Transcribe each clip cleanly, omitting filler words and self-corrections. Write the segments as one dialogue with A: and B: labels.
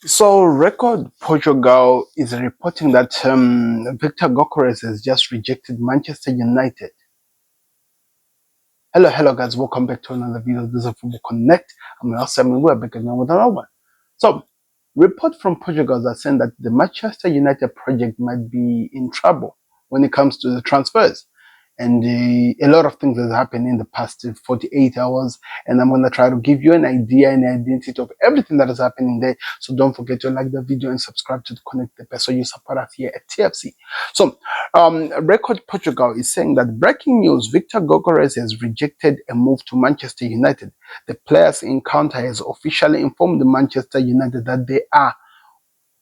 A: So, Record Portugal is reporting that Victor Gyokeres has just rejected Manchester United. Hello, guys. Welcome back to another video. This is Football Connect. I'm Sam. We're back again with another one. So, report from Portugal are saying that the Manchester United project might be in trouble when it comes to the transfers. And a lot of things has happened in the past 48 hours. And I'm going to try to give you an idea and identity of everything that is happening there. So don't forget to like the video and subscribe to Connect the Best so you support us here at TFC. So, Record Portugal is saying that breaking news, Victor Gyokeres has rejected a move to Manchester United. The players' encounter has officially informed Manchester United that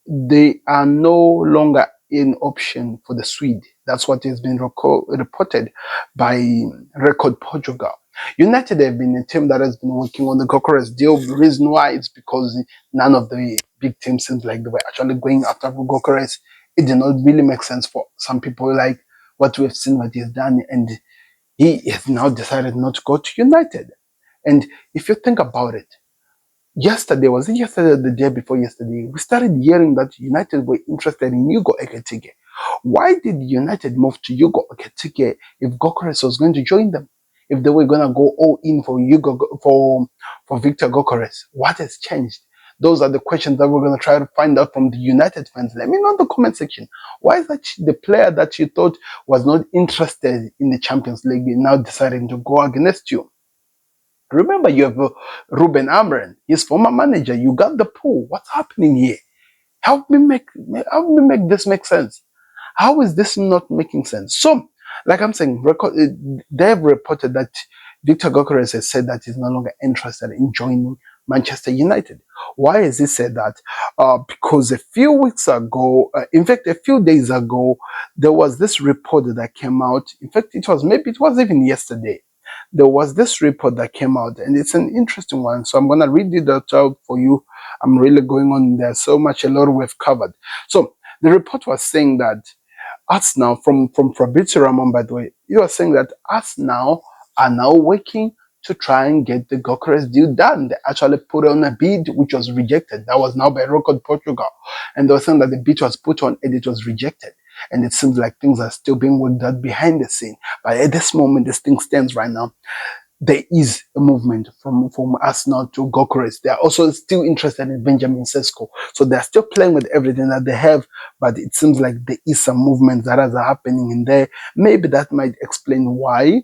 A: they are no longer an option for the Swede. That's what has been reported by Record Portugal. United have been a team that has been working on the Gyokeres deal. The reason why is because none of the big teams seems like they were actually going after Gyokeres. It did not really make sense for some people, like what we've seen what he's done, and he has now decided not to go to United. And if you think about it, yesterday, was it yesterday or the day before yesterday, we started hearing that United were interested in Hugo Ekitike. Why did United move to Hugo Ekitike if Gyokeres was going to join them? If they were going to go all in for for Victor Gyokeres, what has changed? Those are the questions that we're going to try to find out from the United fans. Let me know in the comment section. Why is that the player that you thought was not interested in the Champions League now deciding to go against you? Remember, you have Ruben Amorim, his former manager. You got the pool. What's happening here? Help me make this make sense. How is this not making sense? So, like I'm saying, they've reported that Victor Gyokeres has said that he's no longer interested in joining Manchester United. Why has he said that? Because a few weeks ago, in fact, a few days ago, there was this report that came out. In fact, it was even yesterday. There was this report that came out, and it's an interesting one. So I'm gonna read it out for you. I'm really going on. There's so much, a lot we've covered. So the report was saying that us now, from Fabrizio Ramon, by the way, he was saying that us now are now working to try and get the Gyokeres deal done. They actually put on a bid which was rejected. That was now by Record Portugal. And they were saying that the bid was put on and it was rejected. And it seems like things are still being worked out behind the scene. But at this moment, this thing stands right now. There is a movement from Arsenal to Gyokeres. They are also still interested in Benjamin Sesko. So they're still playing with everything that they have, but it seems like there is some movement that is happening in there. Maybe that might explain why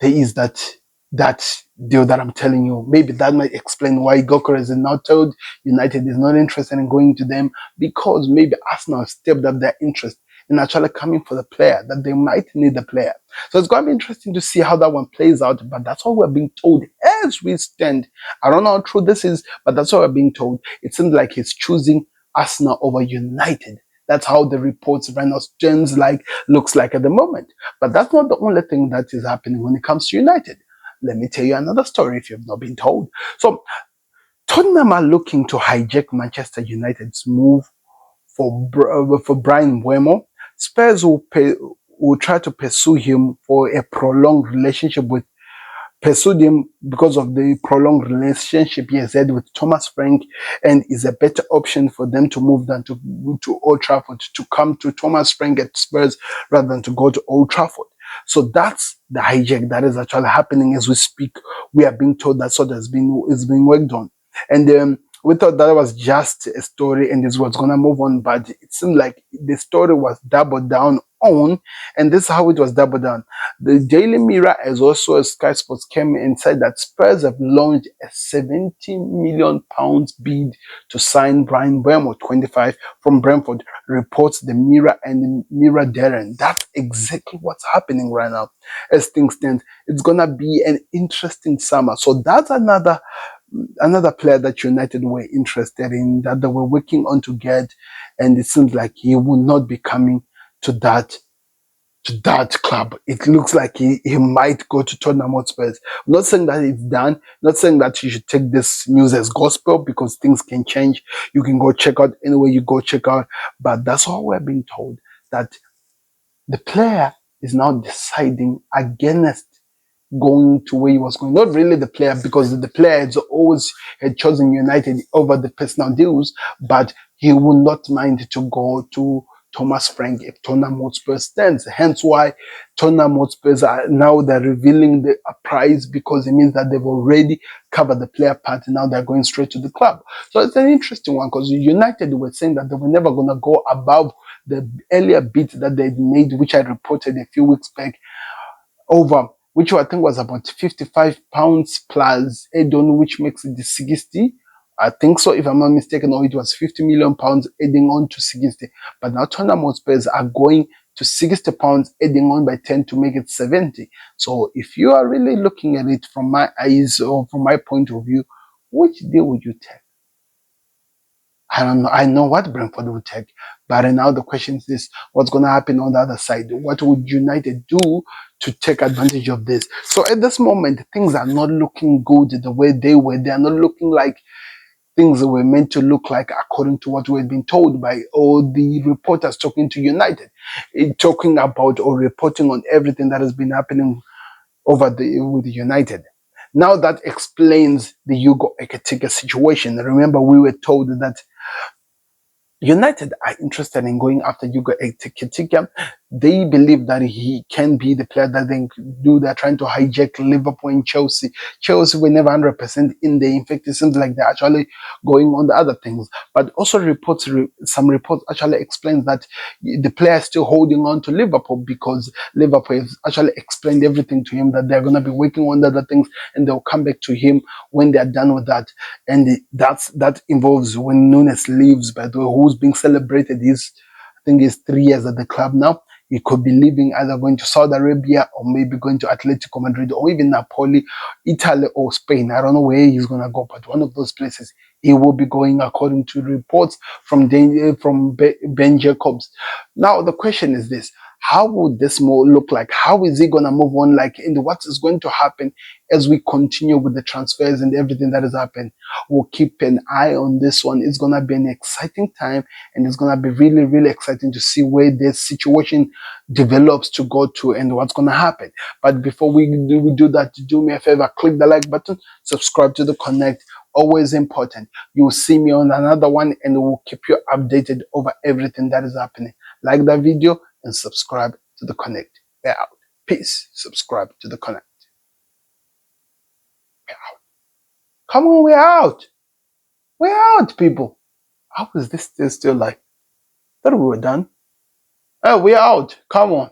A: there is that deal that I'm telling you. Maybe that might explain why Gyokeres is now told United is not interested in going to them, because maybe Arsenal stepped up their interest in actually coming for the player, that they might need the player. So it's going to be interesting to see how that one plays out, but that's what we're being told as we stand. I don't know how true this is, but that's what we're being told. It seems like he's choosing Arsenal over United. That's how the reports right now looks like at the moment. But that's not the only thing that is happening when it comes to United. Let me tell you another story if you've not been told. So Tottenham are looking to hijack Manchester United's move for Brian Mbeumo. Spurs will try to pursue him for a prolonged relationship with pursued him because of the prolonged relationship he has had with Thomas Frank, and is a better option for them to move than to Old Trafford, to come to Thomas Frank at Spurs rather than to go to Old Trafford. So that's the hijack that is actually happening as we speak. We are being told that sort is being worked on, and we thought that was just a story and this was gonna move on, but it seemed like the story was doubled down on, and this is how it was doubled down. The Daily Mirror, as also as Sky Sports, came and said that Spurs have launched a £70 million bid to sign Brian Mbeumo, 25, from Brentford, reports the Mirror and Mirror Darren. That's exactly what's happening right now. As things stand, it's gonna be an interesting summer. So that's another player that United were interested in, that they were working on to get, and it seems like he will not be coming to that club. It looks like he might go to Tottenham Hotspurs. I'm not saying that it's done. Not saying that you should take this news as gospel, because things can change. You can go check out anywhere you go check out. But that's all we're being told, that the player is now deciding against going to where he was going. Not really the player, because the player always had chosen United over the personal deals, but he would not mind to go to Thomas Frank if Tottenham Hotspur stands. Hence why Tottenham Hotspur are now they're revealing the price, because it means that they've already covered the player part. Now they're going straight to the club. So it's an interesting one, because United were saying that they were never going to go above the earlier bid that they'd made, which I reported a few weeks back, over, which I think was about £55 plus add-on, which makes it the 60. I think so, if I'm not mistaken, or it was £50 million adding on to 60. But now Tottenham Hotspurs are going to £60, adding on by 10 to make it 70. So if you are really looking at it from my eyes or from my point of view, which deal would you take? I don't know. I know what Brentford would take, but now the question is this: what's going to happen on the other side? What would United do to take advantage of this? So at this moment, things are not looking good the way they were. They are not looking like things were meant to look like, according to what we've been told by all the reporters talking to United, talking about or reporting on everything that has been happening with United. Now that explains the Hugo Ekitike situation. Remember, we were told that United are interested in going after Hugo Ekitike. They believe that he can be the player that they do. They're trying to hijack Liverpool and Chelsea. Chelsea were never 100% in there. In fact, it seems like they're actually going on the other things. But also some reports actually explain that the player is still holding on to Liverpool, because Liverpool has actually explained everything to him, that they're going to be working on the other things and they'll come back to him when they're done with that. And that involves when Nunes leaves, by the way, who's being celebrated. I think he's 3 years at the club now. He could be leaving, either going to Saudi Arabia or maybe going to Atletico Madrid or even Napoli, Italy or Spain. I don't know where he's going to go, but one of those places he will be going, according to reports from Ben Jacobs. Now, the question is this: how would this more look like? How is he going to move on? And what is going to happen as we continue with the transfers and everything that has happened? We'll keep an eye on this one. It's going to be an exciting time, and it's going to be really, really exciting to see where this situation develops to go to and what's going to happen. But before we do that, do me a favor, click the like button, subscribe to the Connect. Always important. You'll see me on another one, and we'll keep you updated over everything that is happening. Like that video and subscribe to the Connect. We're out. Peace. Subscribe to the Connect. We're out. Come on, we're out. We're out, people. How is this still like? Thought we were done. Oh, we're out. Come on.